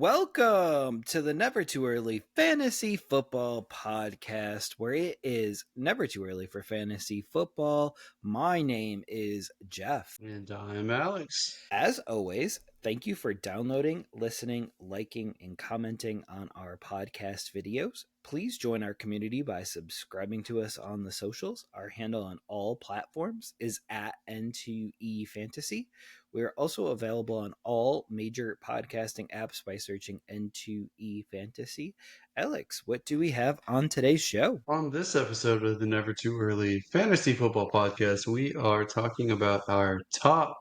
Welcome to the Never Too Early Fantasy Football Podcast, where it is never too early for fantasy football. My name is Jeff. And I'm Alex. As always, thank you for downloading, listening, liking, and commenting on our podcast videos. Please join our community by subscribing to us on the socials. Our handle on all platforms is at N2E Fantasy. We are also available on all major podcasting apps by searching N2E Fantasy. Alex, what do we have on today's show? On this episode of the Never Too Early Fantasy Football Podcast, we are talking about our top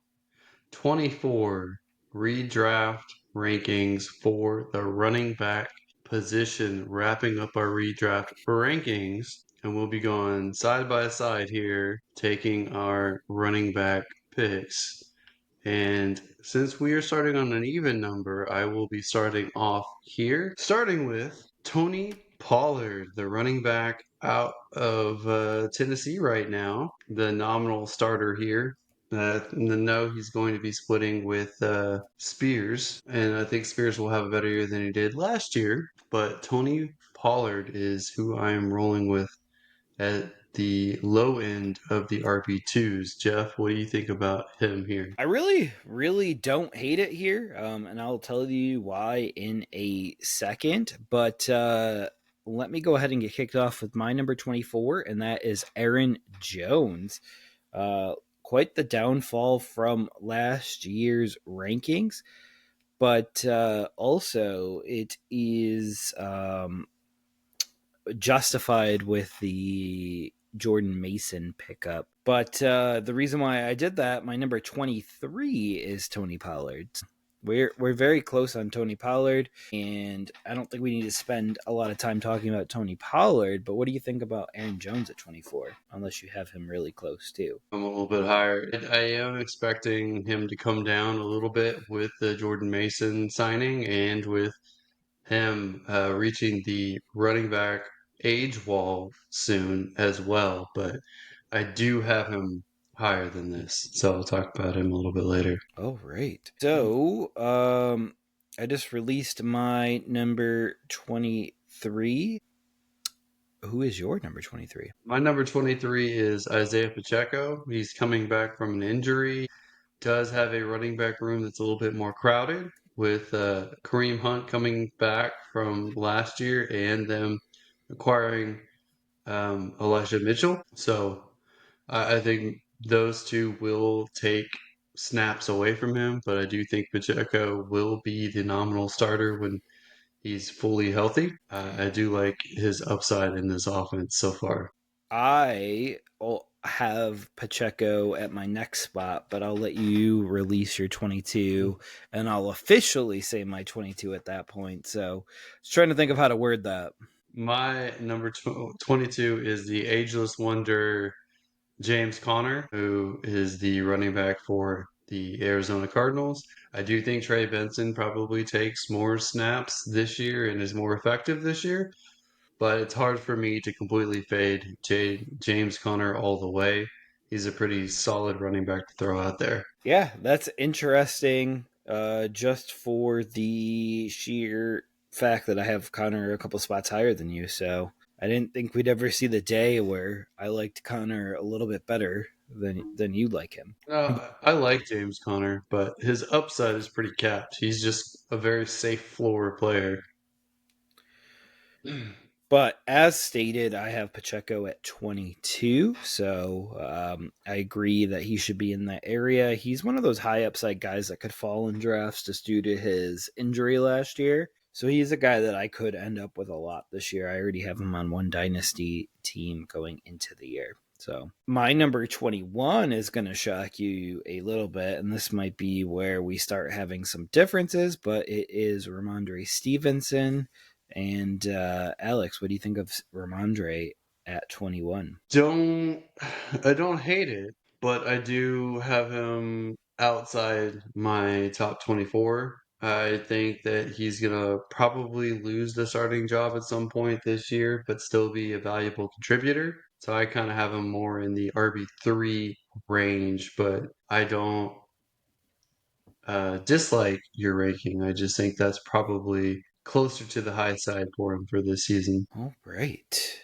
24 redraft rankings for the running back position, wrapping up our redraft rankings. And we'll be going side by side here, taking our running back picks. And since we are starting on an even number, I will be starting off here, starting with Tony Pollard, the running back out of Tennessee right now, the nominal starter here. No, he's going to be splitting with Spears, and I think Spears will have a better year than he did last year. But Tony Pollard is who I am rolling with at the low end of the RB2s. Jeff, what do you think about him here? I really don't hate it here, and I'll tell you why in a second. But let me go ahead and get kicked off with my number 24, and that is Aaron Jones. Quite the downfall from last year's rankings, but also it is justified with the Jordan Mason pickup. But the reason why I did that, my number 23 is Tony Pollard. We're very close on Tony Pollard, and I don't think we need to spend a lot of time talking about Tony Pollard. But what do you think about Aaron Jones at 24? Unless you have him really close too. I'm a little bit higher. I am expecting him to come down a little bit with the Jordan Mason signing and with him reaching the running back age wall soon as well. But I do have him higher than this, so I'll talk about him a little bit later. Oh, right. So, I just released my number 23. Who is your number 23? My number 23 is Isaiah Pacheco. He's coming back from an injury. Does have a running back room that's a little bit more crowded with Kareem Hunt coming back from last year and them acquiring Elijah Mitchell. So I think those two will take snaps away from him, but I do think Pacheco will be the nominal starter when he's fully healthy. I do like his upside in this offense so far. I have Pacheco at my next spot, but I'll let you release your 22 and I'll officially say my 22 at that point. So, I was trying to think of how to word that. My number 22 is the ageless wonder James Conner, who is the running back for the Arizona Cardinals. I do think Trey Benson probably takes more snaps this year and is more effective this year, but it's hard for me to completely fade James Conner all the way. He's a pretty solid running back to throw out there. Yeah, that's interesting. Just for the sheer fact that I have Connor a couple spots higher than you, so I didn't think we'd ever see the day where I liked Connor a little bit better than you like him. I like James Conner, but his upside is pretty capped. He's just a very safe floor player. But as stated, I have Pacheco at 22, so I agree that he should be in that area. He's one of those high upside guys that could fall in drafts just due to his injury last year. So he's a guy that I could end up with a lot this year. I already have him on one dynasty team going into the year. So my number 21 is going to shock you a little bit, and this might be where we start having some differences, but it is Ramondre Stevenson. And Alex, what do you think of Ramondre at 21? Don't I don't hate it, but I do have him outside my top 24. I think that he's gonna probably lose the starting job at some point this year, but still be a valuable contributor. So I kind of have him more in the RB3 range, but I don't dislike your ranking. I just think that's probably closer to the high side for him for this season. All right.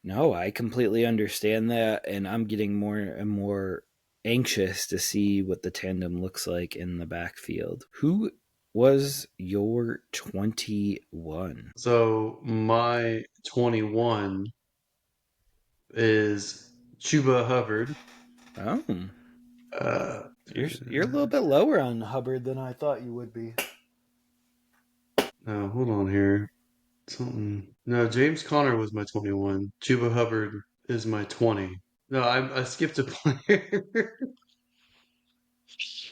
No, I completely understand that, and I'm getting more and more anxious to see what the tandem looks like in the backfield. Who was your 21? So my 21 is Chuba Hubbard. Oh, Uh, you're a little bit lower on Hubbard than I thought you would be. no, hold on here. Something. No, James Conner was my 21. Chuba Hubbard is my 20. No, I skipped a player.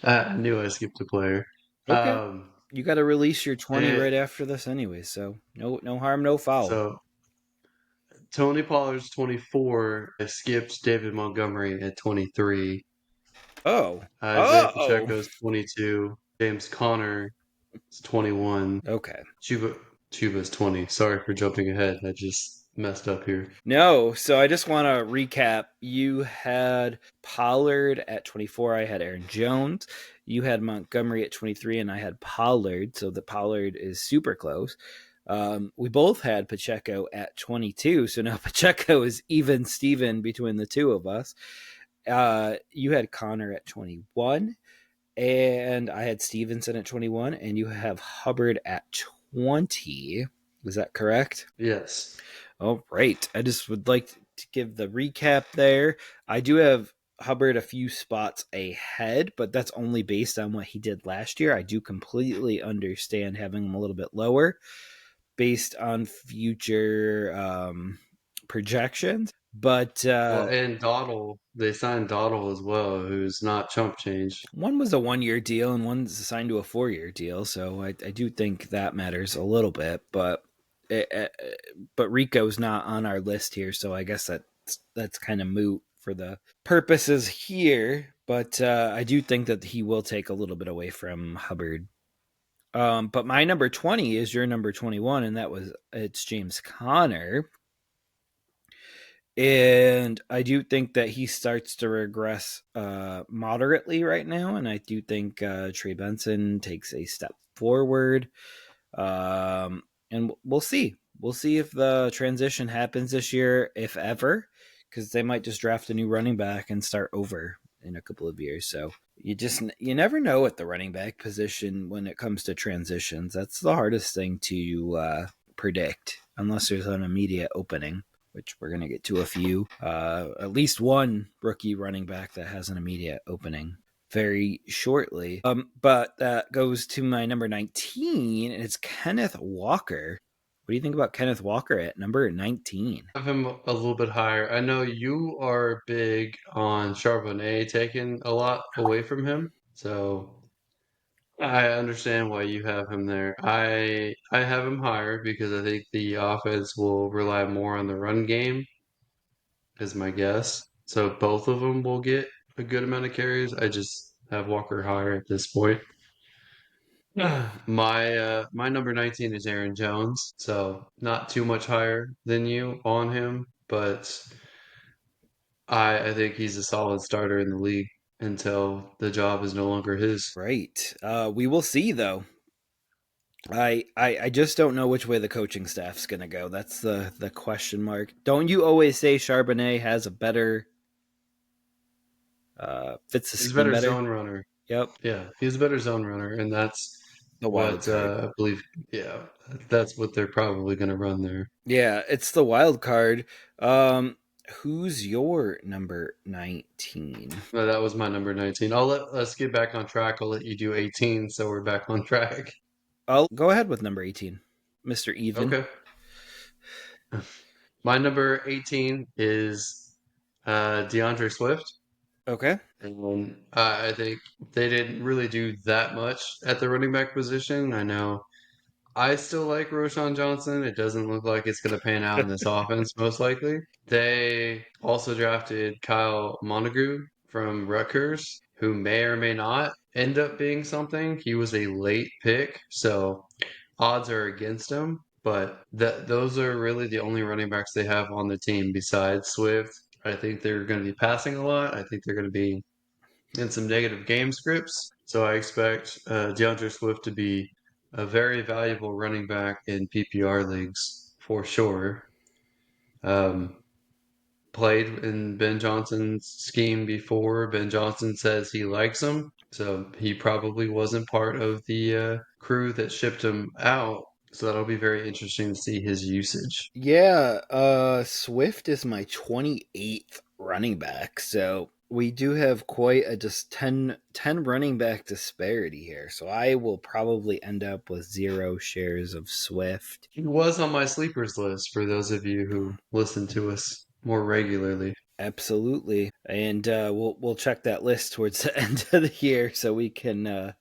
I knew I skipped a player. Okay. Um, You got to release your 20 and right after this anyway, so no harm, no foul. so Tony Pollard's 24. I skipped David Montgomery at 23. Oh. Isaiah Oh. Pacheco's 22. James Conner is 21. Okay. Chuba Chuba's 20. Sorry for jumping ahead. I just messed up here. No, so I just want to recap. You had Pollard at 24. I had Aaron Jones. You had Montgomery at 23, and I had Pollard. So the Pollard is super close. We both had Pacheco at 22. So now Pacheco is even Steven between the two of us. You had Connor at 21, and I had Stevenson at 21, and you have Hubbard at 20. Is that correct? Yes. All right. I just would like to give the recap there. I do have Hubbard a few spots ahead, but that's only based on what he did last year. I do completely understand having him a little bit lower based on future projections. But Well, and Dottle, they signed Dottle as well, who's not chump change. one was a 1 year deal and one's assigned to a 4 year deal. So I do think that matters a little bit. But Rico's not on our list here, so I guess that's kind of moot for the purposes here. But I do think that he will take a little bit away from Hubbard. But my number 20 is your number 21, and it's James Conner. And I do think that he starts to regress moderately right now, and I do think Trey Benson takes a step forward. And we'll see. We'll see if the transition happens this year, if ever, because they might just draft a new running back and start over in a couple of years. So you never know at the running back position when it comes to transitions. That's the hardest thing to predict, unless there's an immediate opening, which we're going to get to a few. At least one rookie running back that has an immediate opening very shortly. But that goes to my number 19, and it's Kenneth Walker. What do you think about Kenneth Walker at number 19? I have him a little bit higher. I know you are big on Charbonnet taking a lot away from him, so I understand why you have him there. I have him higher because I think the offense will rely more on the run game, is my guess. So both of them will get a good amount of carries. I just have Walker higher at this point. My number 19 is Aaron Jones, so not too much higher than you on him, but I think he's a solid starter in the league until the job is no longer his. Right. We will see, though. I just don't know which way the coaching staff's going to go. That's the question mark. Don't you always say Charbonnet has a better fits the He's a scheme better better? zone runner. Yep. Yeah, he's a better zone runner, and that's The wild what card. I believe. Yeah, that's what they're probably going to run there. Yeah, it's the wild card. Um, who's your number 19? But that was my number 19. Let's get back on track. I'll let you do 18, so we're back on track. I'll go ahead with number 18, Mr. Even. Okay. My number 18 is DeAndre Swift. Okay. And I think they didn't really do that much at the running back position. I know I still like Roshan Johnson. It doesn't look like it's going to pan out in this offense, most likely. They also drafted Kyle Montague from Rutgers, who may or may not end up being something. He was a late pick, so odds are against him. But those are really the only running backs they have on the team besides Swift. I think they're going to be passing a lot. I think they're going to be and some negative game scripts. So I expect DeAndre Swift to be a very valuable running back in PPR leagues for sure. Um, Played in Ben Johnson's scheme before. Ben Johnson says he likes him, so he probably wasn't part of the crew that shipped him out. So that'll be very interesting to see his usage. Yeah, Swift is my 28th running back, so we do have quite a just ten running back disparity here. So I will probably end up with 0 shares of Swift. He was on my sleepers list for those of you who listen to us more regularly. Absolutely, and we'll check that list towards the end of the year so we can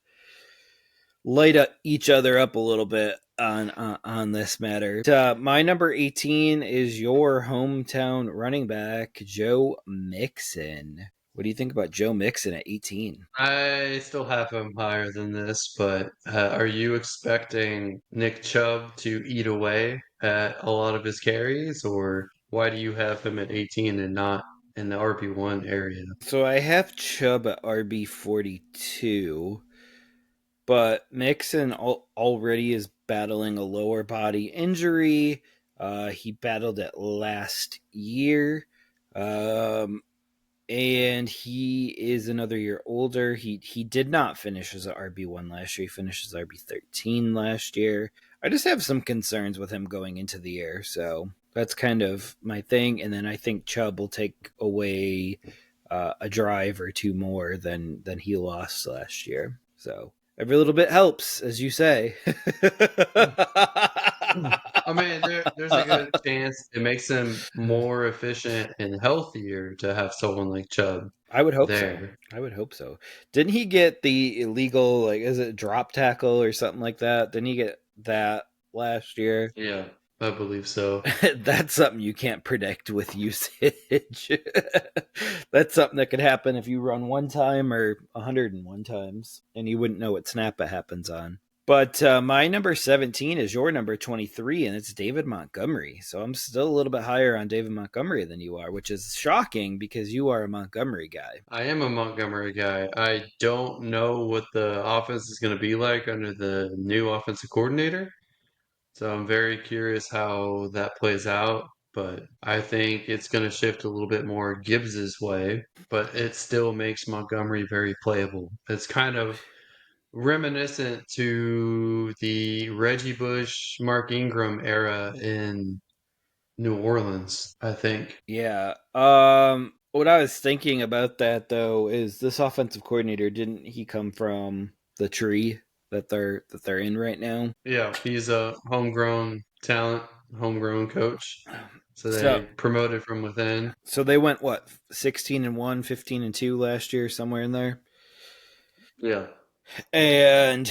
light up each other up a little bit on this matter. My number 18 is your hometown running back, Joe Mixon. What do you think about Joe Mixon at 18? I still have him higher than this, but are you expecting Nick Chubb to eat away at a lot of his carries, or why do you have him at 18 and not in the RB1 area? So I have Chubb at RB 42, but Mixon already is battling a lower body injury. He battled it last year. Um, and he is another year older. He did not finish as an RB1 last year. He finished as RB13 last year. I just have some concerns with him going into the year, so that's kind of my thing. And then I think Chubb will take away a drive or two more than he lost last year. So every little bit helps, as you say. I mean, there's a good chance it makes him more efficient and healthier to have someone like Chubb I would hope so. there. I would hope so. Didn't he get the illegal, like, is it drop tackle or something like that? Didn't he get that last year? Yeah, I believe so. That's something you can't predict with usage. That's something that could happen if you run one time or 101 times, and you wouldn't know what snap it happens on. But my number 17 is your number 23, and it's David Montgomery. So I'm still a little bit higher on David Montgomery than you are, which is shocking because you are a Montgomery guy. I am a Montgomery guy. I don't know what the offense is going to be like under the new offensive coordinator. So I'm very curious how that plays out. But I think it's going to shift a little bit more Gibbs's way, but it still makes Montgomery very playable. It's kind of reminiscent to the Reggie Bush, Mark Ingram era in New Orleans, I think. Yeah. What I was thinking about that though is this offensive coordinator didn't he come from the tree that they're in right now? Yeah, he's a homegrown talent, homegrown coach. So So they promoted from within. so they went what 16-1, 15-2 last year, somewhere in there. Yeah. And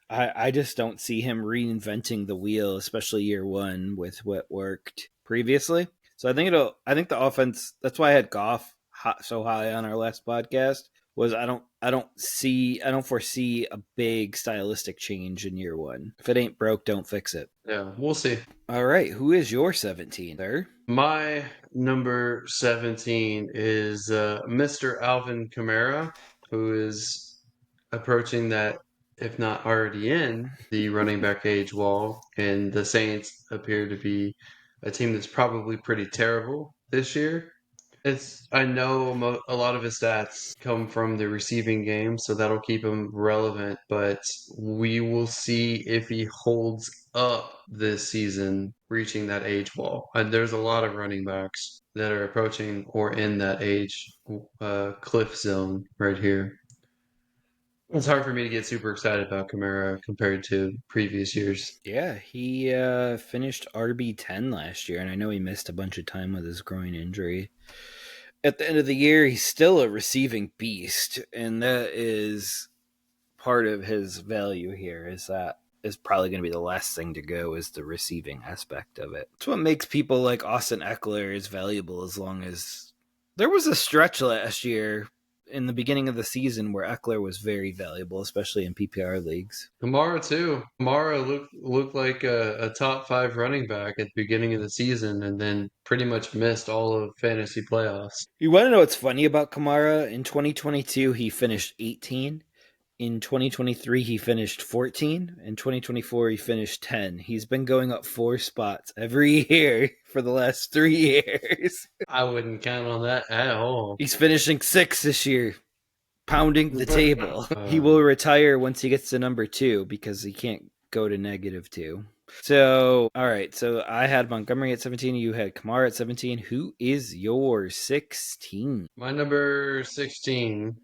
I just don't see him reinventing the wheel, especially year one with what worked previously. So I think the offense. That's why I had Goff so high on our last podcast. Was I don't foresee a big stylistic change in year one. If it ain't broke, don't fix it. Yeah, we'll see. All right, who is your 17 there? My number 17 is Mr. Alvin Kamara, who is approaching that, if not already in, the running back age wall. And the Saints appear to be a team that's probably pretty terrible this year. I know a lot of his stats come from the receiving game, so that'll keep him relevant, but we will see if he holds up this season, reaching that age wall. And there's a lot of running backs that are approaching or in that age cliff zone right here. It's hard for me to get super excited about Kamara compared to previous years. Yeah, he finished RB10 last year, and I know he missed a bunch of time with his groin injury. At the end of the year, he's still a receiving beast, and that is part of his value here. Is that is probably going to be the last thing to go is the receiving aspect of it. It's what makes people like Austin Eckler as valuable. As long as there was a stretch last year, in the beginning of the season where Eckler was very valuable, especially in PPR leagues. Kamara too. Kamara looked like a top five running back at the beginning of the season, and then pretty much missed all of fantasy playoffs. You want to know what's funny about Kamara? In 2022, he finished 18. In 2023, he finished 14. In 2024, he finished 10. He's been going up 4 spots every year for the last 3 years. I wouldn't count on that at all. He's finishing 6 this year, pounding the table. He will retire once he gets to number 2 because he can't go to -2. So, all right. So I had Montgomery at 17. You had Kamara at 17. Who is your 16? My number 16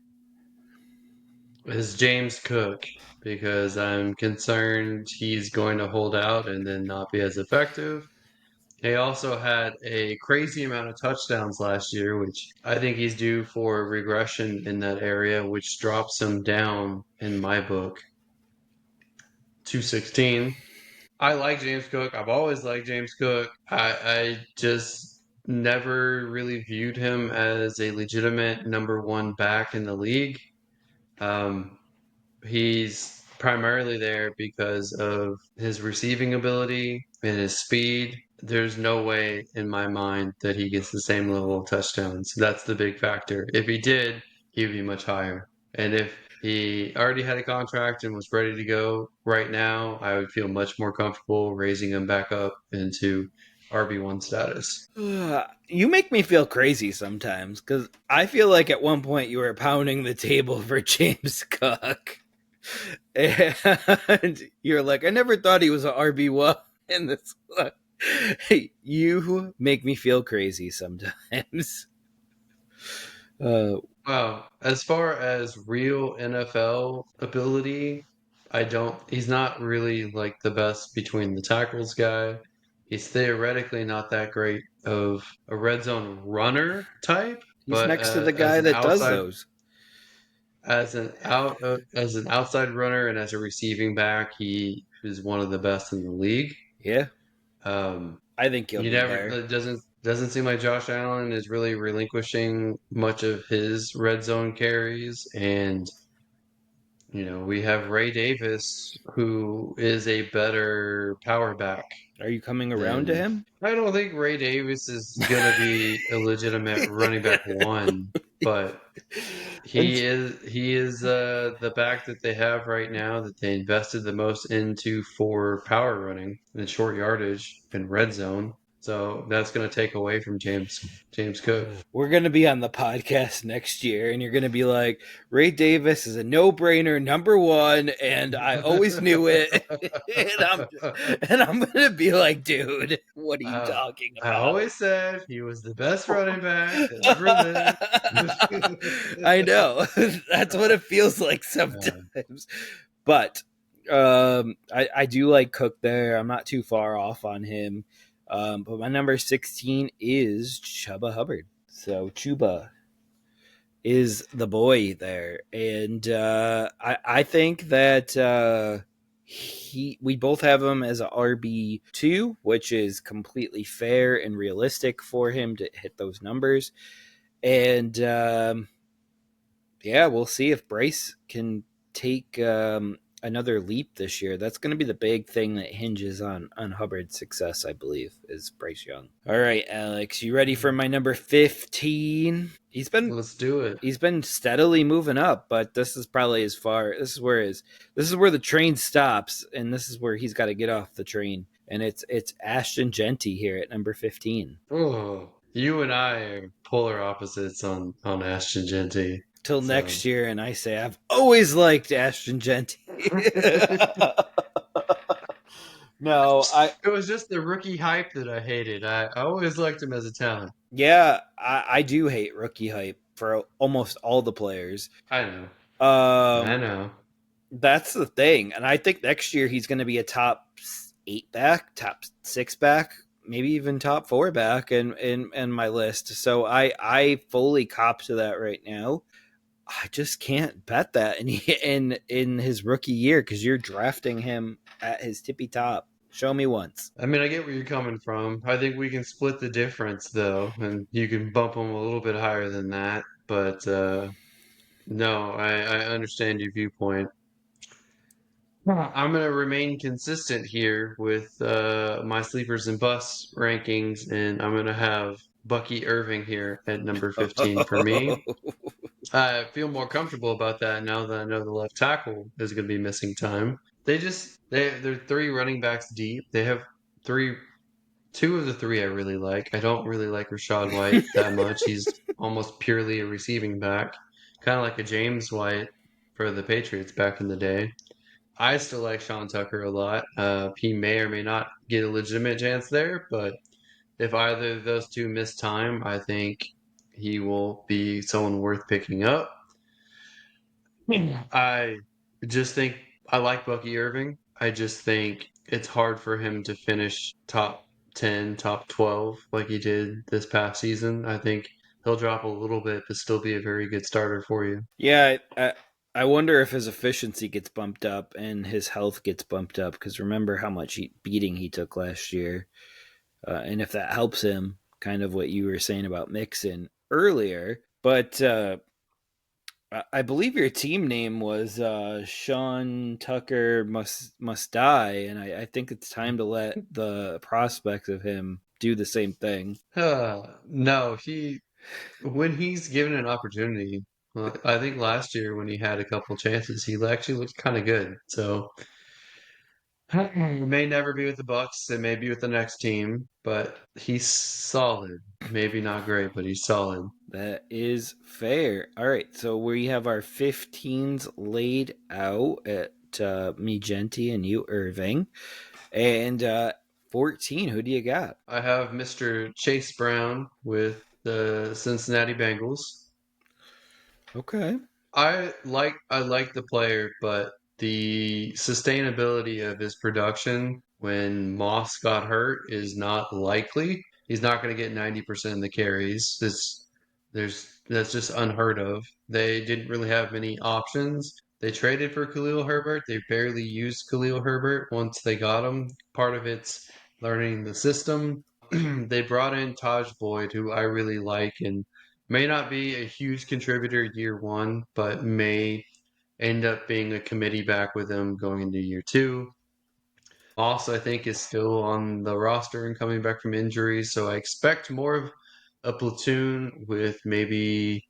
is James Cook because I'm concerned he's going to hold out and then not be as effective. He also had a crazy amount of touchdowns last year, which I think he's due for regression in that area, which drops him down in my book to 16. I like James Cook. I've always liked James Cook. I just never really viewed him as a legitimate number one back in the league. Um, He's primarily there because of his receiving ability and his speed. There's no way in my mind that he gets the same level of touchdowns. That's the big factor. If he did, he would be much higher. And if he already had a contract and was ready to go right now, I would feel much more comfortable raising him back up into RB1 status. You make me feel crazy sometimes because I feel like at one point you were pounding the table for James Cook. And you're like, I never thought he was an RB1 in this one. You make me feel crazy sometimes. Uh, Wow. As far as real NFL ability, he's not really like the best between the tackles guy. He's theoretically not that great of a red zone runner type, he's but next to the guy that does those. as an outside runner and as a receiving back, he is one of the best in the league. Yeah, Um, I think he'll you be never there. it doesn't seem like Josh Allen is really relinquishing much of his red zone carries, and we have Ray Davis, who is a better power back Are you coming around to than. him? I don't think Ray Davis is gonna be a legitimate running back one, but he is the back that they have right now that they invested the most into for power running and short yardage and red zone. So that's going to take away from James Cook. We're going to be on the podcast next year, and you're going to be like, Ray Davis is a no brainer, number one, and I always knew it. and I'm going to be like, dude, what are you uh, talking I about? always said he was the best running back that ever lived. I know. That's what it feels like Uh, sometimes. But I do like Cook there. I'm not too far off on him. But my number 16 is Chuba Hubbard. So Chuba is the boy there. And I think that we both have him as a RB2, which is completely fair and realistic for him to hit those numbers. And yeah, we'll see if Bryce can take another leap this year. That's going to be the big thing that hinges on Hubbard's success, I believe, is Bryce Young. All right, Alex, you ready for my number 15? let's do it. He's been steadily moving up, but this is probably as far. This is where the train stops, and this is where he's got to get off the train. And it's Ashton Genty here at number 15. Oh, you and I are polar opposites on Ashton Genty. Till So next year, and I say I've always liked Ashton Genty. No, it was just the rookie hype that I hated. I always liked him as a talent. yeah, I do hate rookie hype for almost all the players. I know. I Um, know. that's the thing, and I think next year he's going to be a top 8 back, top 6 back, maybe even top 4 back in my list. So I fully cop to that right now. I just can't bet that in his rookie year because you're drafting him at his tippy top. Show me once. I mean, I get where you're coming from. I think we can split the difference though, and you can bump him a little bit higher than that. But No, I understand your viewpoint. I'm going to remain consistent here with my sleepers and bus rankings, and I'm going to have Bucky Irving here at number 15 for me. I feel more comfortable about that now that I know the left tackle is going to be missing time. They're three running backs deep. They have three, two of the three I really like. I don't really like Rashad White that much. He's almost purely a receiving back, kind of like a James White for the Patriots back in the day. I still like Sean Tucker a lot. He may or may not get a legitimate chance there, but if either of those two miss time, I think he will be someone worth picking up. I just think I like Bucky Irving. I just think it's hard for him to finish top 10, top 12 like he did this past season. I think he'll drop a little bit, but still be a very good starter for you. Yeah, I wonder if his efficiency gets bumped up and his health gets bumped up because remember how much beating he took last year, and if that helps him, kind of what you were saying about Mixon earlier. But I believe your team name was Sean Tucker must die, and I think it's time to let the prospects of him do the same thing. No, he when he's given an opportunity, I think last year when he had a couple chances, he actually looked kind of good. So it may never be with the Bucks. It may be with the next team, but he's solid. Maybe not great, but he's solid. That is fair. All right, so we have our 15s laid out at me, Genti, and you, Irving. And 14, who do you got? I have Mr. Chase Brown with the Cincinnati Bengals. Okay. I like the player, but the sustainability of his production when Moss got hurt is not likely. He's not going to get 90% of the carries. That's just unheard of. They didn't really have many options. They traded for Khalil Herbert. They barely used Khalil Herbert once they got him. Part of it's learning the system. They brought in Taj Boyd, who I really like, and may not be a huge contributor year one, but may end up being a committee back with him going into year two. Moss, I think, is still on the roster and coming back from injury, so I expect more of a platoon with maybe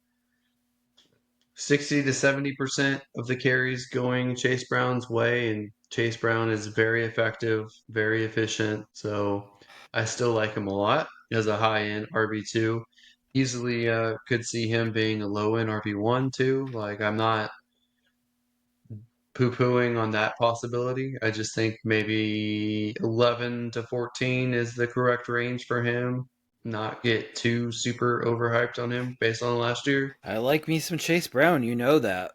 60 to 70% of the carries going Chase Brown's way, and Chase Brown is very effective, very efficient, so I still like him a lot as a high end RB2. Easily could see him being a low end RB1 too. Like, I'm not poo pooing on that possibility. I just think maybe 11 to 14 is the correct range for him. Not get too super overhyped on him based on last year. I like me some Chase Brown. You know that.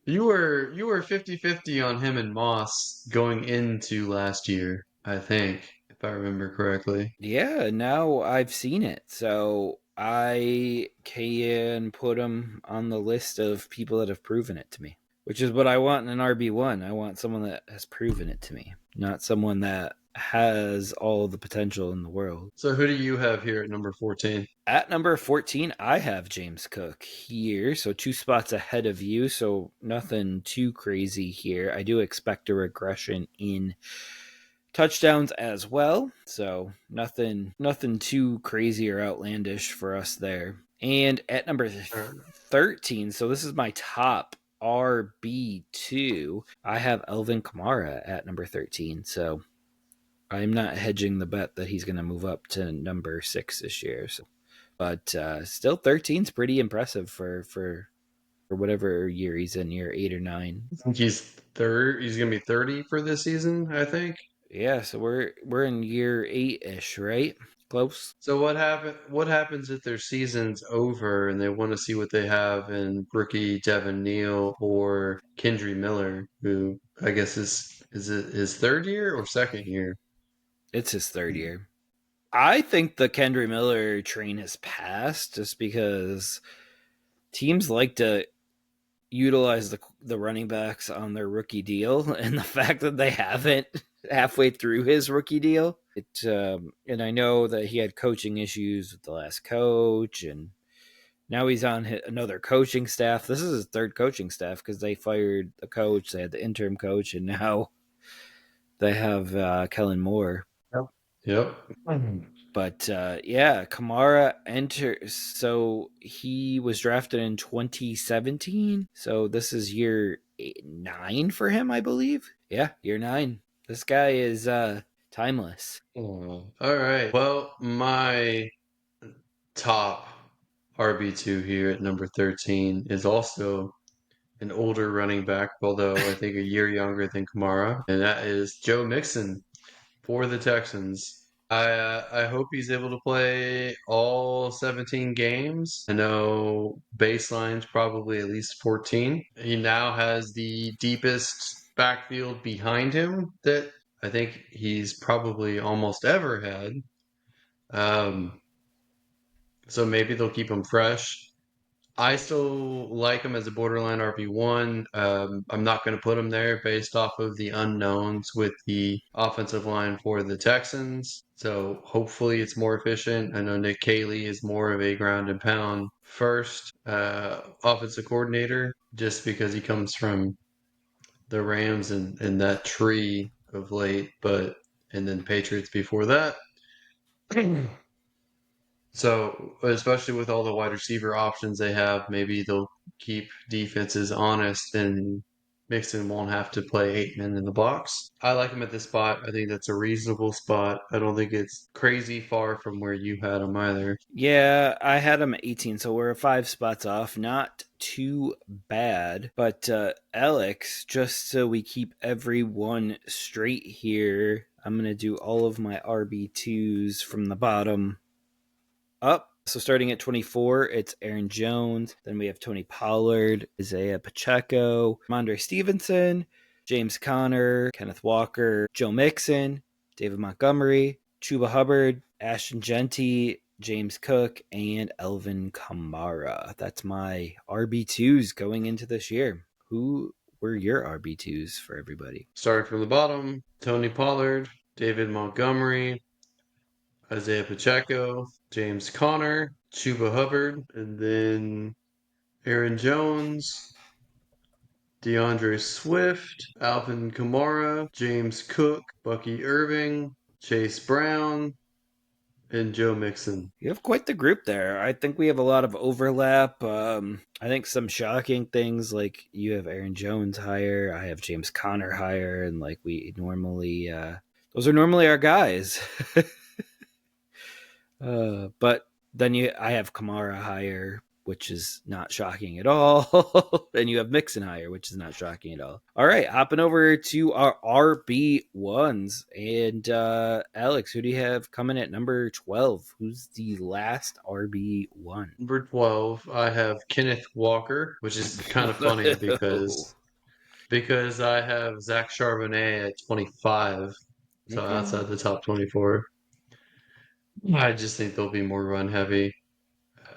You were 50-50 on him and Moss going into last year, I think, if I remember correctly. Yeah, now I've seen it. So I can put him on the list of people that have proven it to me, which is what I want in an RB1. I want someone that has proven it to me, not someone that has all the potential in the world. So who do you have here at number 14? At number 14, I have James Cook here. So two spots ahead of you. So nothing too crazy here. I do expect a regression in touchdowns as well. So nothing too crazy or outlandish for us there. And at number Uh, 13, so this is my top RB2. I have Elvin Kamara at number 13. So I'm not hedging the bet that he's going to move up to number 6 this year. So, but still 13 is pretty impressive for whatever year he's in, year 8 or 9. I think he's third. He's gonna be 30 for this season, I think. Yeah, so we're in year 8ish, right? Close. So what happens if their season's over and they want to see what they have in rookie Devin Neal or Kendry Miller, who I guess is it his third year or second year? It's his third year. I think the Kendry Miller train has passed just because teams like to utilize the running backs on their rookie deal, and the fact that they haven't halfway through his rookie deal, and I know that he had coaching issues with the last coach, and Now he's on another coaching staff. This is his third coaching staff because they fired the coach. They had the interim coach, and now they have Kellen Moore. Yep. Yep. But yeah, Kamara enters. So he was drafted in 2017. So this is year 9 for him, I believe. Yeah, year 9. This guy is timeless. Oh, all right. Well, my top RB2 here at number 13 is also an older running back, although I think a year younger than Kamara, and that is Joe Mixon for the Texans. I hope he's able to play all 17 games. I know baseline's probably at least 14. He now has the deepest backfield behind him that I think he's probably almost ever had. Um, so maybe they'll keep him fresh. I still like him as a borderline RB1. I'm not going to put him there based off of the unknowns with the offensive line for the Texans. So hopefully it's more efficient. I know Nick Caley is more of a ground and pound first offensive coordinator just because he comes from the Rams and that tree of late, but and then Patriots before that. So, especially with all the wide receiver options they have, maybe they'll keep defenses honest and Mixon won't have to play 8 men in the box. I like him at this spot. I think that's a reasonable spot. I don't think it's crazy far from where you had him either. Yeah, I had him at 18, so we're 5 spots off. Not too bad. But Alex, just so we keep everyone straight here, I'm going to do all of my RB2s from the bottom up. So starting at 24, it's Aaron Jones. Then we have Tony Pollard, Isaiah Pacheco, Mondre Stevenson, James Conner, Kenneth Walker, Joe Mixon, David Montgomery, Chuba Hubbard, Ashton Genty, James Cook, and Elvin Kamara. That's my RB2s going into this year. Who were your RB2s for everybody? Starting from the bottom, Tony Pollard, David Montgomery, Isaiah Pacheco, James Conner, Chuba Hubbard, and then Aaron Jones, DeAndre Swift, Alvin Kamara, James Cook, Bucky Irving, Chase Brown, and Joe Mixon. You have quite the group there. I think we have a lot of overlap. I think some shocking things like you have Aaron Jones higher, I have James Conner higher, and like we normally, those are normally our guys. But then I have Kamara higher, which is not shocking at all. And you have Mixon higher, which is not shocking at all. All right, hopping over to our RB1s. And Alex, who do you have coming at number 12? Who's the last RB1? Number 12, I have Kenneth Walker, which is kind of funny because I have Zach Charbonnet at 25, so Okay. outside the top 24. I just think they'll be more run heavy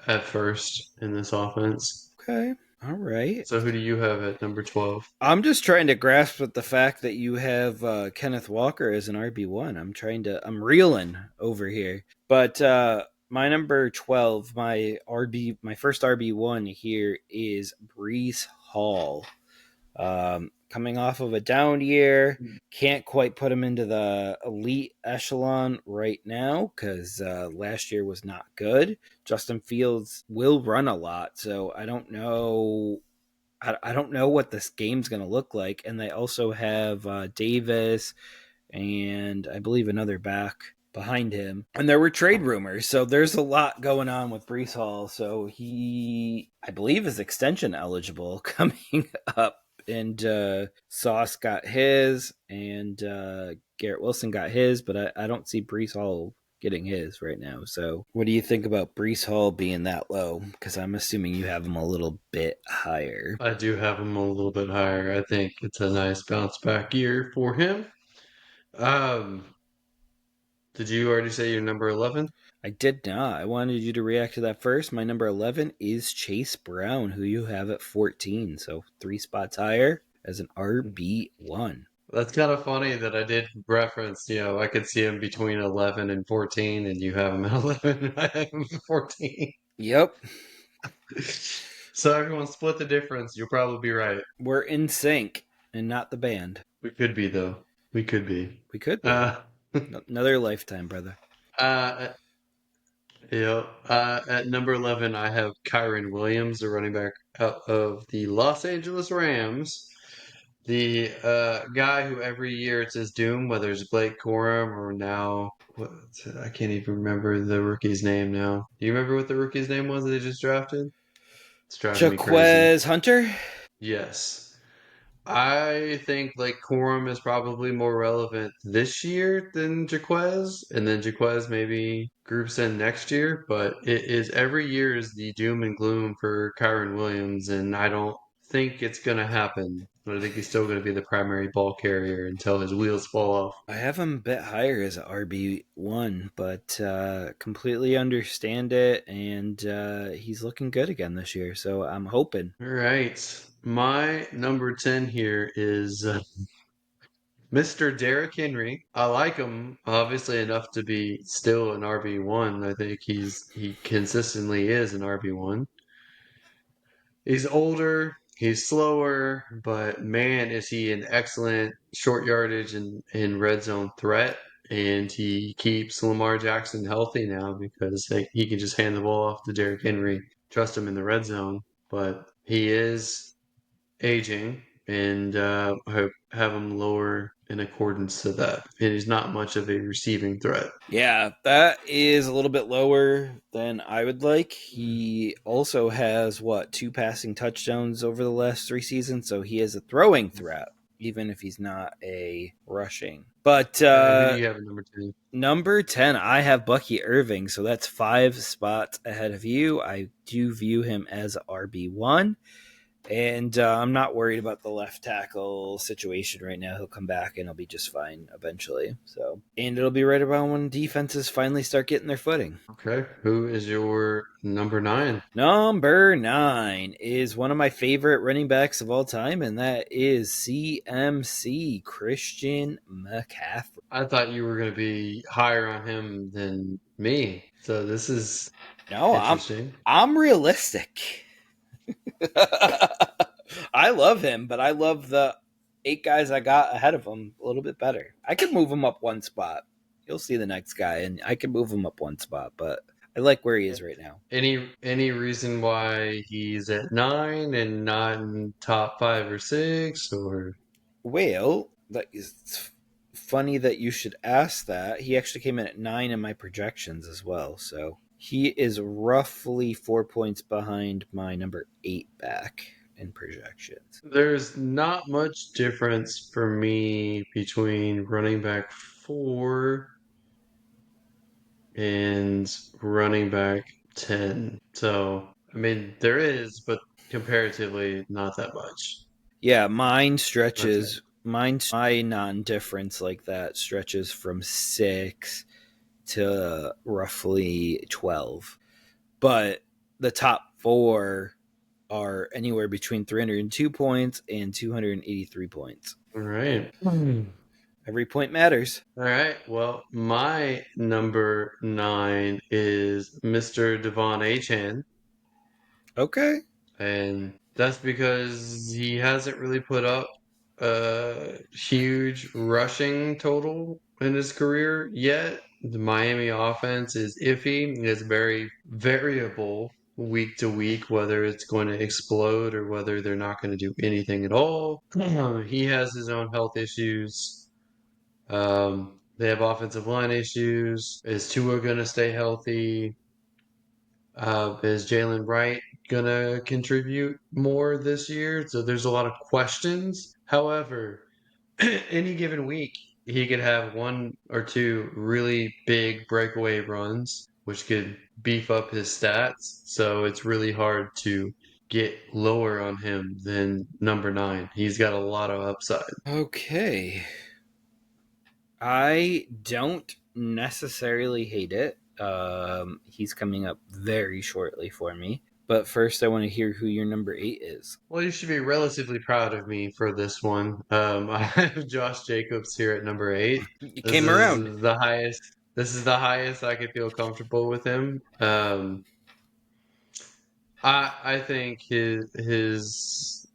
at first in this offense. Okay. All right. So who do you have at number 12? I'm just trying to grasp with the fact that you have Kenneth Walker as an RB1. I'm reeling over here. But my number 12, my first RB1 here is Brees Hall. Coming off of a down year, can't quite put him into the elite echelon right now because last year was not good. Justin Fields will run a lot, so I don't know. I don't know what this game's going to look like. And they also have Davis and I believe another back behind him. And there were trade rumors. So there's a lot going on with Brees Hall. So he, I believe, is extension eligible coming up. And Sauce got his, and Garrett Wilson got his, but I don't see Brees Hall getting his right now. So, what do you think about Brees Hall being that low? Because I'm assuming you have him a little bit higher. I do have him a little bit higher. I think it's a nice bounce back year for him. Um, did you already say your number 11? I did not. I wanted you to react to that first. My number 11 is Chase Brown, who you have at 14. So 3 spots higher as an RB1. That's kind of funny that I did reference, I could see him between 11 and 14, and you have him at 11, and I have him at 14. Yep. So everyone split the difference. You'll probably be right. We're in sync and not the band. We could be though. We could be. We could be. Uh, Another lifetime, brother. uh, yeah. At number 11, I have Kyron Williams, the running back out of the Los Angeles Rams. The guy who every year it's his doom, whether it's Blake Corum or now, I can't even remember the rookie's name now. Do you remember what the rookie's name was that they just drafted? It's driving me crazy. Jaquez Hunter? Yes. I think like Corum is probably more relevant this year than Jaquez, and then Jaquez maybe groups in next year. But it is every year is the doom and gloom for Kyron Williams, and I don't think it's gonna happen. But I think he's still gonna be the primary ball carrier until his wheels fall off. I have him a bit higher as an RB1, but completely understand it. And he's looking good again this year. So I'm hoping. All right, my number 10 here is Mr. Derrick Henry. I like him obviously enough to be still an RB1. I think he consistently is an RB1. He's older, he's slower, but man, is he an excellent short yardage and red zone threat. And he keeps Lamar Jackson healthy now because he can just hand the ball off to Derrick Henry, trust him in the red zone. But he is aging, and have him lower in accordance to that. And he's not much of a receiving threat. Yeah, that is a little bit lower than I would like. He also has, what, two passing touchdowns over the last 3 seasons. So he is a throwing threat, even if he's not a rushing. But Who do you have at number 10? number 10, I have Bucky Irving. So that's 5 spots ahead of you. I do view him as RB1. And I'm not worried about the left tackle situation right now. He'll come back and he'll be just fine eventually. So, and it'll be right around when defenses finally start getting their footing. Okay. Who is your number 9? Number 9 is one of my favorite running backs of all time, and that is CMC, Christian McCaffrey. I thought you were going to be higher on him than me. So this is No, interesting. I'm realistic. I love him, but I love the 8 guys I got ahead of him a little bit better. I could move him up 1 spot. You'll see the next guy, and I could move him up 1 spot, but I like where he is right now. Any reason why he's at 9 and not in top 5 or 6 or Well, that is funny that you should ask that. He actually came in at 9 in my projections as well, so he is roughly 4 points behind my number 8 back in projections. there's not much difference for me between running back 4 and running back 10. So, I mean, there is, but comparatively, not that much. Yeah, mine Okay. stretches. My non-difference like that stretches from 6 to roughly 12. But the top 4 are anywhere between 302 points and 283 points. All right. Every point matters. All right. Well, my number 9 is Mr. Devon Achan. Okay. And that's because he hasn't really put up a huge rushing total in his career yet. The Miami offense is iffy. It's very variable week to week, whether it's going to explode or whether they're not going to do anything at all. He has his own health issues. They have offensive line issues. Is Tua going to stay healthy? Is Jalen Wright gonna contribute more this year? So there's a lot of questions. However, any given week, he could have one or two really big breakaway runs, which could beef up his stats. So it's really hard to get lower on him than number 9. He's got a lot of upside. Okay. I don't necessarily hate it. He's coming up very shortly for me. But first, I want to hear who your number 8 is. Well, you should be relatively proud of me for this one. I have Josh Jacobs here at number 8. You This came around. is the highest. This is the highest I could feel comfortable with him. I think his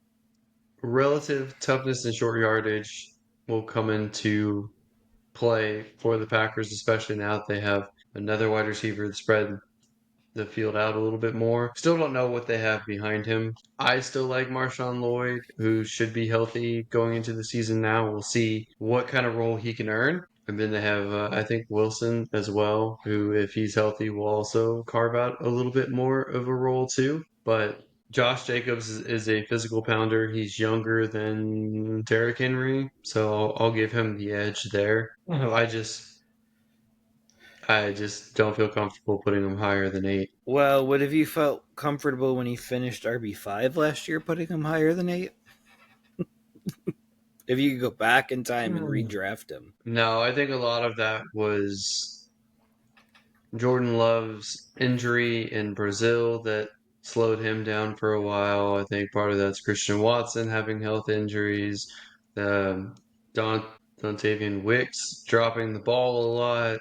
relative toughness and short yardage will come into play for the Packers, especially now that they have another wide receiver to spread the field out a little bit more. Still don't know what they have behind him. I still like Marshawn Lloyd, who should be healthy going into the season now. We'll see what kind of role he can earn. And then they have, I think, Wilson as well, who, if he's healthy, will also carve out a little bit more of a role too. But Josh Jacobs is a physical pounder. He's younger than Derrick Henry, so I'll give him the edge there. I just don't feel comfortable putting him higher than 8. Well, would have you felt comfortable when he finished RB5 last year, putting him higher than 8? If you could go back in time and Hmm. redraft him. No, I think a lot of that was Jordan Love's injury in Brazil that slowed him down for a while. I think part of that's Christian Watson having health injuries, um, Don Dontavian Wicks dropping the ball a lot,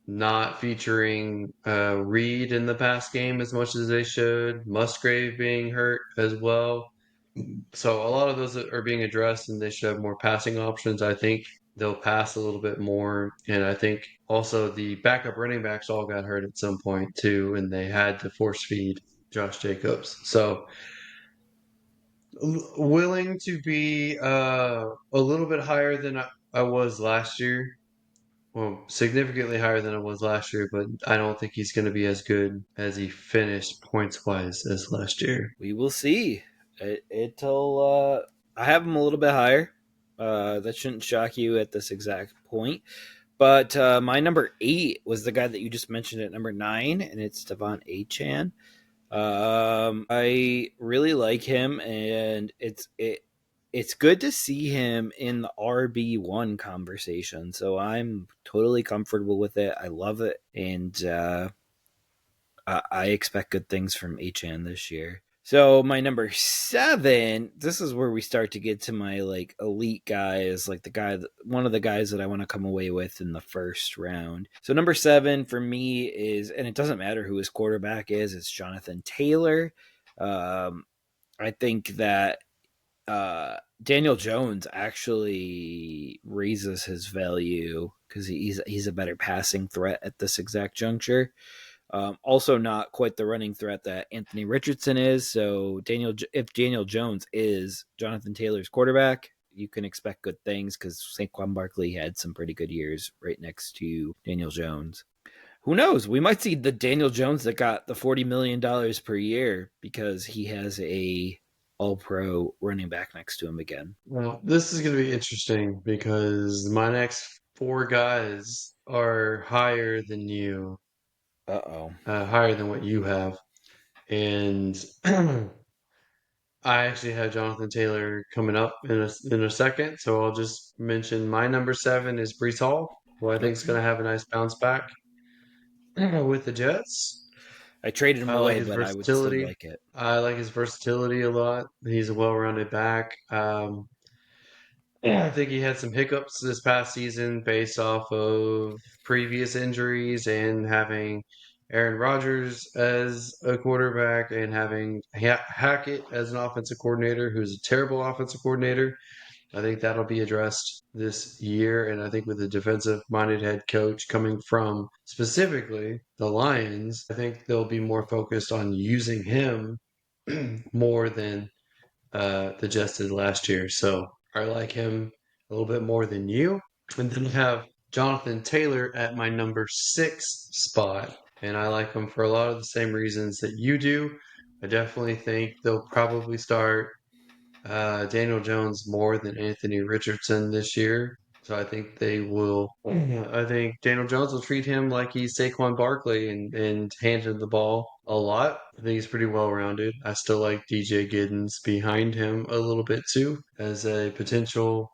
not featuring Reed in the pass game as much as they should, Musgrave being hurt as well. So a lot of those are being addressed, and they should have more passing options. I think they'll pass a little bit more, and I think also the backup running backs all got hurt at some point too, and they had to force feed Josh Jacobs. So willing to be a little bit higher than I was last year. Well, significantly higher than it was last year, but I don't think he's going to be as good as he finished points wise as last year. We will see. It'll. I have him a little bit higher. That shouldn't shock you at this exact point. But my number 8 was the guy that you just mentioned at number 9, and it's Devon Achan. I really like him, and it's good to see him in the RB1 conversation. So I'm totally comfortable with it. I love it, and I expect good things from Achan this year. So my number 7, this is where we start to get to my like elite guys, like one of the guys that I want to come away with in the first round. So number 7 for me is, and it doesn't matter who his quarterback is, it's Jonathan Taylor. Um, I think that Daniel Jones actually raises his value because he's a better passing threat at this exact juncture. Also, not quite the running threat that Anthony Richardson is. So, if Daniel Jones is Jonathan Taylor's quarterback, you can expect good things because Saquon Barkley had some pretty good years right next to Daniel Jones. Who knows? We might see the Daniel Jones that got the $40 million per year because he has a All-Pro running back next to him again. Well, this is going to be interesting because my next four guys are higher than you, Uh oh. higher than what you have. And I actually have Jonathan Taylor coming up in a second. So I'll just mention my number 7 is Brees Hall, who I think is Okay. going to have a nice bounce back with the Jets. I traded him I like away, his but I would still versatility. like it. I like his versatility a lot. He's a well-rounded back. Yeah, I think he had some hiccups this past season based off of previous injuries and having Aaron Rodgers as a quarterback and having Hackett as an offensive coordinator, who's a terrible offensive coordinator. I think that'll be addressed this year. And I think with a defensive minded head coach coming from specifically the Lions, I think they'll be more focused on using him more than the Jets did last year. So I like him a little bit more than you. And then I have Jonathan Taylor at my number 6 spot. And I like him for a lot of the same reasons that you do. I definitely think they'll probably start Daniel Jones more than Anthony Richardson this year. So I think they will. I think Daniel Jones will treat him like he's Saquon Barkley and hand him the ball a lot. I think he's pretty well rounded. I still like DJ Giddens behind him a little bit too as a potential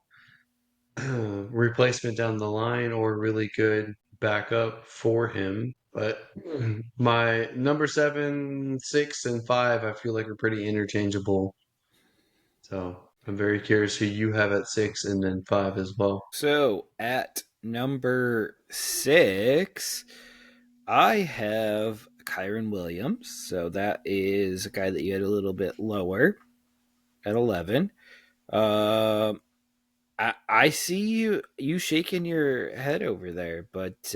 replacement down the line or really good backup for him. But my number 7, 6, and 5, I feel like are pretty interchangeable. So I'm very curious who you have at 6 and then 5 as well. So at number 6, I have Kyron Williams. So that is a guy that you had a little bit lower at 11. Um, I see you shaking your head over there, but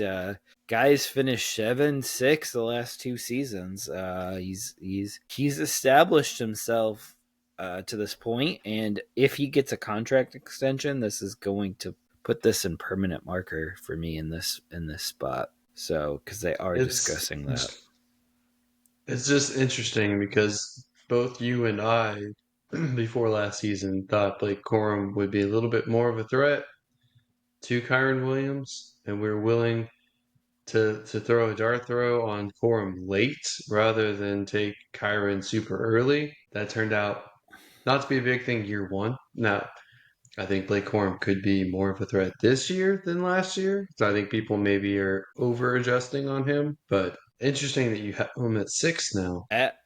guys finished 7-6 the last two seasons. He's established himself to this point, and if he gets a contract extension, this is going to put this in permanent marker for me in this spot. So because they are It's discussing that. it's just interesting because both you and I, before last season, thought Blake Corum would be a little bit more of a threat to Kyron Williams, and we were willing to throw a dart throw on Corum late rather than take Kyron super early. That turned out not to be a big thing year one. Now, I think Blake Corum could be more of a threat this year than last year. So I think people maybe are over adjusting on him. But interesting that you have him at six now. At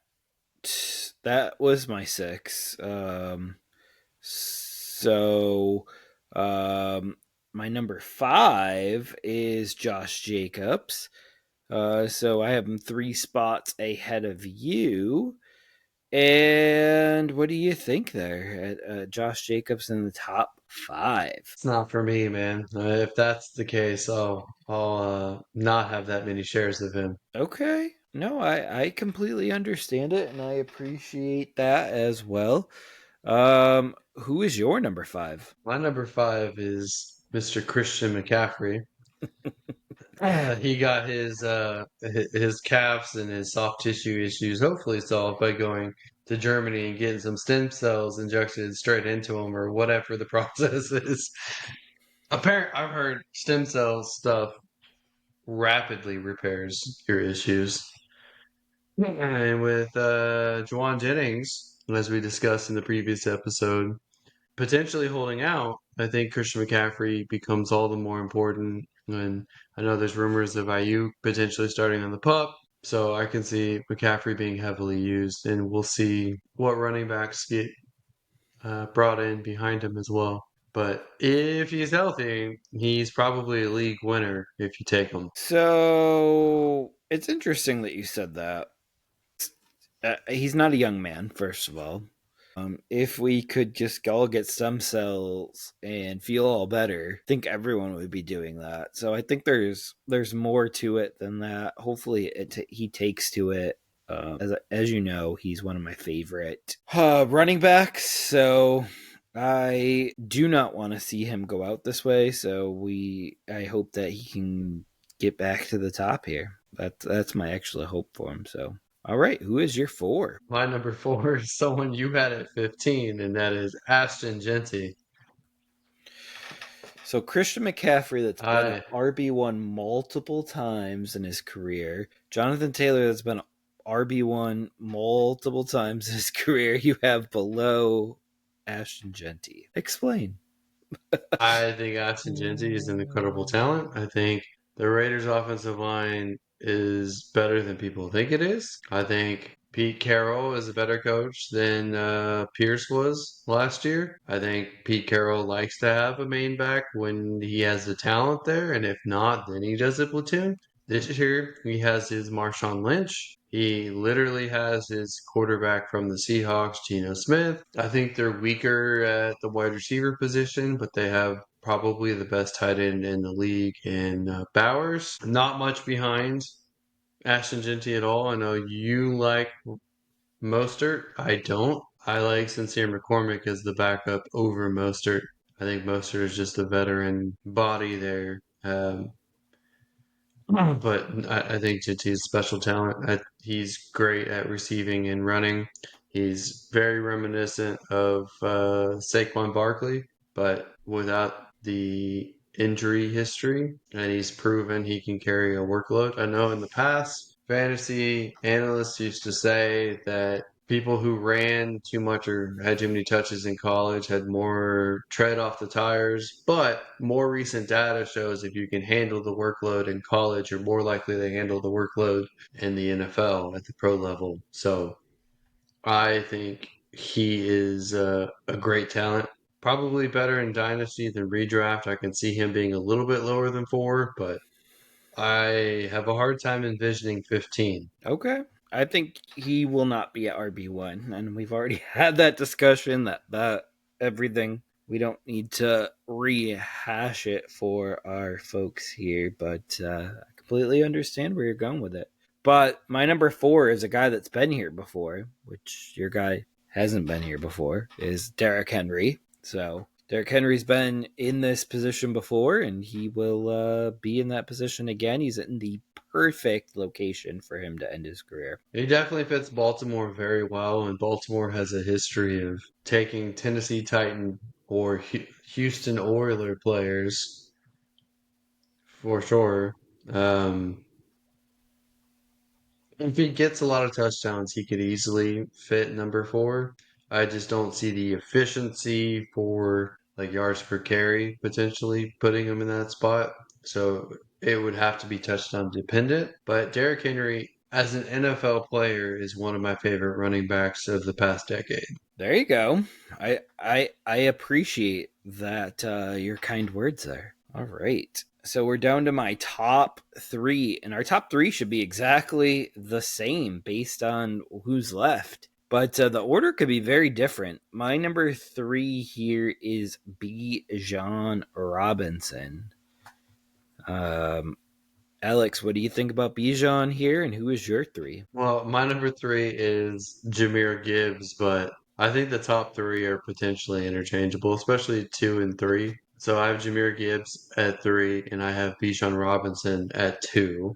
that was my six. So, um, my number five is Josh Jacobs. So I have him three spots ahead of you. And what do you think there at Josh Jacobs in the top five? It's not for me, man. If that's the case, I'll not have that many shares of him. Okay. No, I completely understand it and I appreciate that as well. Who is your number five? My number five is Mr. Christian McCaffrey. He got his calves and his soft tissue issues hopefully solved by going to Germany and getting some stem cells injected straight into him or whatever the process is. Apparently, I've heard stem cell stuff rapidly repairs your issues. And with Juwan Jennings, as we discussed in the previous episode, potentially holding out, I think Christian McCaffrey becomes all the more important. And I know there's rumors of Ayuk potentially starting on the pup, so I can see McCaffrey being heavily used, and we'll see what running backs get brought in behind him as well. But if he's healthy, he's probably a league winner if you take him. So it's interesting that you said that. He's not a young man, first of all. If we could just all get stem cells and feel all better, I think everyone would be doing that. So I think there's more to it than that. Hopefully, he takes to it. As you know, he's one of my favorite running backs. So I do not want to see him go out this way. So I hope that he can get back to the top here. That's my actual hope for him. So all right, who is your four? My number four is someone you had at 15, and that is Ashton Genty. So Christian McCaffrey, that's been an I RB1 multiple times in his career. Jonathan Taylor, that's been RB1 multiple times in his career. You have below Ashton Genty. Explain. I think Ashton Genty is an incredible talent. I think the Raiders' offensive line is better than people think it is. I think Pete Carroll is a better coach than Pierce was last year. I think Pete Carroll likes to have a main back when he has the talent there, and if not, then he does a platoon. This year, he has his Marshawn Lynch. He literally has his quarterback from the Seahawks, Geno Smith. I think they're weaker at the wide receiver position, but they have probably the best tight end in the league in Bowers. Not much behind Ashton Genty at all. I know you like Mostert. I don't. I like Sincere McCormick as the backup over Mostert. I think Mostert is just a veteran body there. But I think JT's special talent. He's great at receiving and running. He's very reminiscent of Saquon Barkley, but without the injury history. And he's proven he can carry a workload. I know in the past, fantasy analysts used to say that people who ran too much or had too many touches in college had more tread off the tires. But more recent data shows if you can handle the workload in college, you're more likely to handle the workload in the NFL at the pro level. So I think he is a great talent. Probably better in Dynasty than Redraft. I can see him being a little bit lower than four, but I have a hard time envisioning 15. Okay. I think he will not be at RB1, and we've already had that discussion that everything. We don't need to rehash it for our folks here, but I completely understand where you're going with it. But my number 4 is a guy that's been here before, which your guy hasn't been here before, is Derrick Henry. So Derrick Henry's been in this position before, and he will be in that position again. He's in the perfect location for him to end his career. He definitely fits Baltimore very well, and Baltimore has a history of taking Tennessee Titan or Houston Oiler players for sure. Um, if he gets a lot of touchdowns, he could easily fit number four. I just don't see the efficiency for like yards per carry potentially putting him in that spot. So it would have to be touchdown dependent. But Derrick Henry, as an NFL player, is one of my favorite running backs of the past decade. There you go. I appreciate that your kind words there. All right. So we're down to my top 3, and our top 3 should be exactly the same based on who's left. But the order could be very different. My number 3 here is B. John Robinson. Um, Alex, what do you think about Bijan here, and who is your 3? Well, my number three is Jameer Gibbs, but I think the top three are potentially interchangeable, especially two and three. So I have Jameer Gibbs at three, and I have Bijan Robinson at two.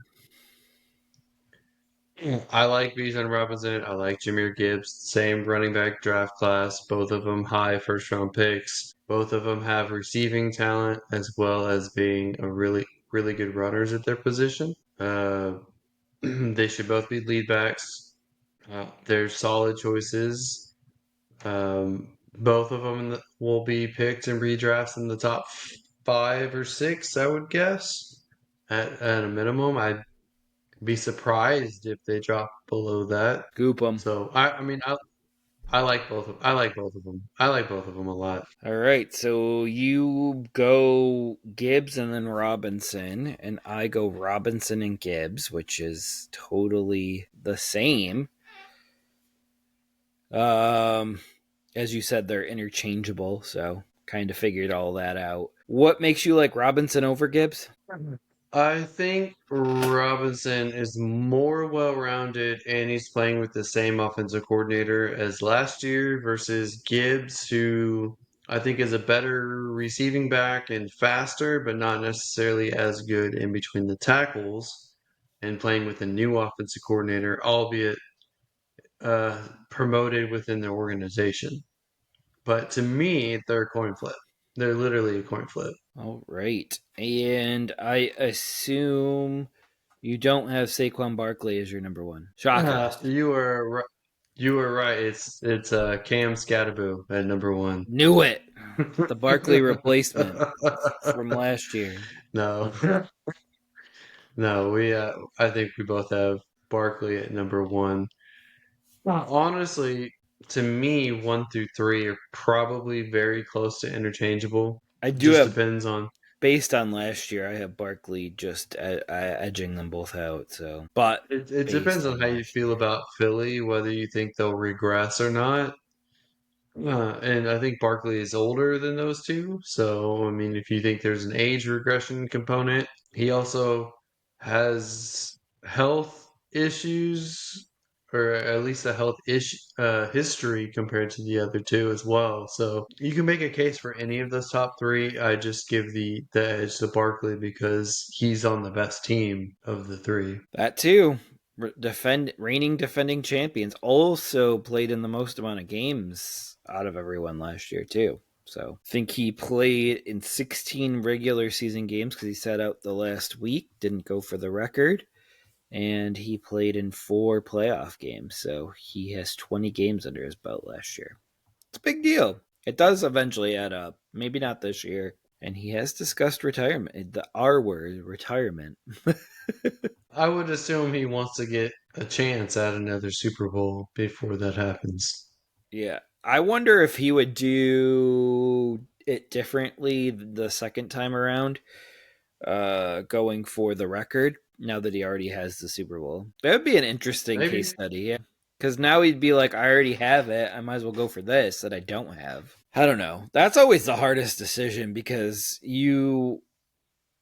I like Bijan Robinson. I like Jameer Gibbs. Same running back draft class. Both of them high first round picks. Both of them have receiving talent as well as being a really good runners at their position. They should both be lead backs. They're solid choices. Both of them will be picked in redrafts in the top five or six, I would guess. At a minimum, I'd be surprised if they drop below that. Goop 'em. So I mean, I like both of I like both of them. I like both of them a lot. All right, so you go Gibbs and then Robinson, and I go Robinson and Gibbs, which is totally the same. Um, as you said, they're interchangeable, so kind of figured all that out. What makes you like Robinson over Gibbs? I think Robinson is more well-rounded and he's playing with the same offensive coordinator as last year versus Gibbs, who I think is a better receiving back and faster, but not necessarily as good in between the tackles and playing with a new offensive coordinator, albeit promoted within the organization. But to me, they're a coin flip. They're literally a coin flip. All right, and I assume you don't have Saquon Barkley as your number 1. Shocker. You were right. It's Cam Scatterboo at number one. Knew it. The Barkley replacement from last year. No, no. We I think we both have Barkley at number one. Honestly, to me, one through three are probably very close to interchangeable. I do Just have, depends on. based on last year, I have Barkley just edging them both out. So, but It depends based on on how you last feel year, about Philly, whether you think they'll regress or not. And I think Barkley is older than those two. So, I mean, if you think there's an age regression component, he also has health issues, or at least a health issue history compared to the other two as well. So you can make a case for any of those top three. I just give the edge to Barkley because he's on the best team of the three. that too. Reigning defending champions also played in the most amount of games out of everyone last year too. So I think he played in 16 regular season games because he sat out the last week, didn't go for the record, and he played in 4 playoff games. So he has 20 games under his belt last year. It's a big deal. It does eventually add up. Maybe not this year. And he has discussed retirement. The R word, retirement. I would assume he wants to get a chance at another Super Bowl before that happens. Yeah. I wonder if he would do it differently the second time around. going for the record now that he already has the Super Bowl. That would be an interesting case Maybe. study, yeah. Because now he'd be like, I already have it. I might as well go for this that I don't have. I don't know. That's always the hardest decision because you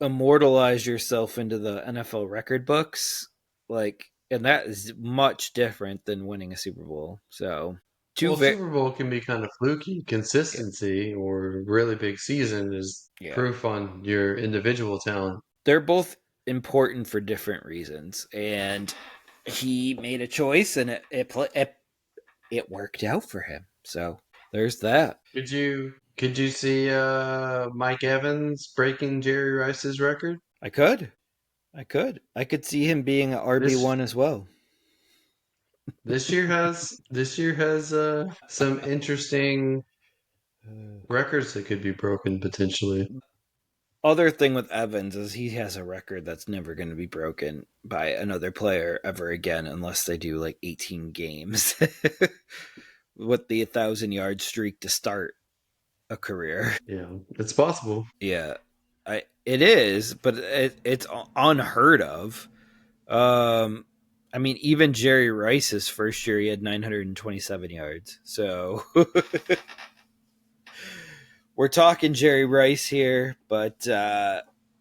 immortalize yourself into the NFL record books, like, and that is much different than winning a Super Bowl. So, two Well, very Super Bowl can be kind of fluky. yeah, Consistency or really big season is yeah. proof on your individual talent. They're both important for different reasons, and he made a choice, and it worked out for him. So there's that. Could you see Mike Evans breaking Jerry Rice's record? I could, I could see him being an RB This one as well. this year has some interesting records that could be broken potentially. Other thing with Evans is he has a record that's never going to be broken by another player ever again unless they do like 18 games with the 1,000 yard streak to start a career. Yeah, it's possible. Yeah, it is, but it's unheard of. Um, I mean, even Jerry Rice's first year, he had 927 yards. So we're talking Jerry Rice here, but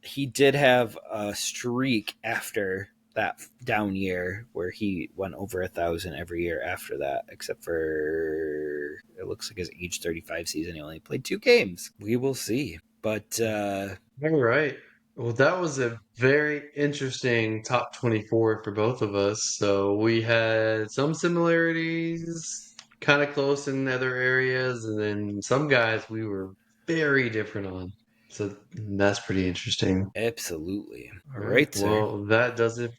he did have a streak after that down year where he went over 1,000 every year after that, except for it looks like his age 35 season. He only played 2 games. We will see. But All right. Well, that was a very interesting top 24 for both of us. So we had some similarities, kind of close in other areas, and then some guys we were very different on. So that's pretty interesting. absolutely. All All right. right, sir. Well, that does it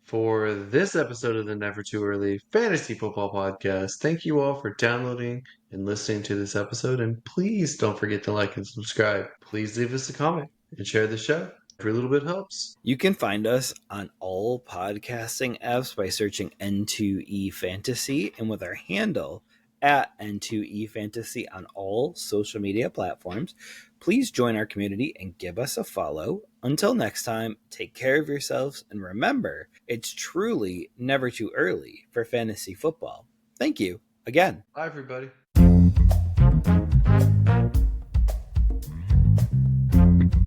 for this episode of the Never Too Early Fantasy Football Podcast. Thank you all for downloading and listening to this episode. And please don't forget to like and subscribe. Please leave us a comment and share the show. Every little bit helps. You can find us on all podcasting apps by searching N2E Fantasy and with our handle at N2E Fantasy on all social media platforms. Please join our community and give us a follow. Until next time, take care of yourselves and remember, it's truly never too early for fantasy football. Thank you again. Bye, everybody.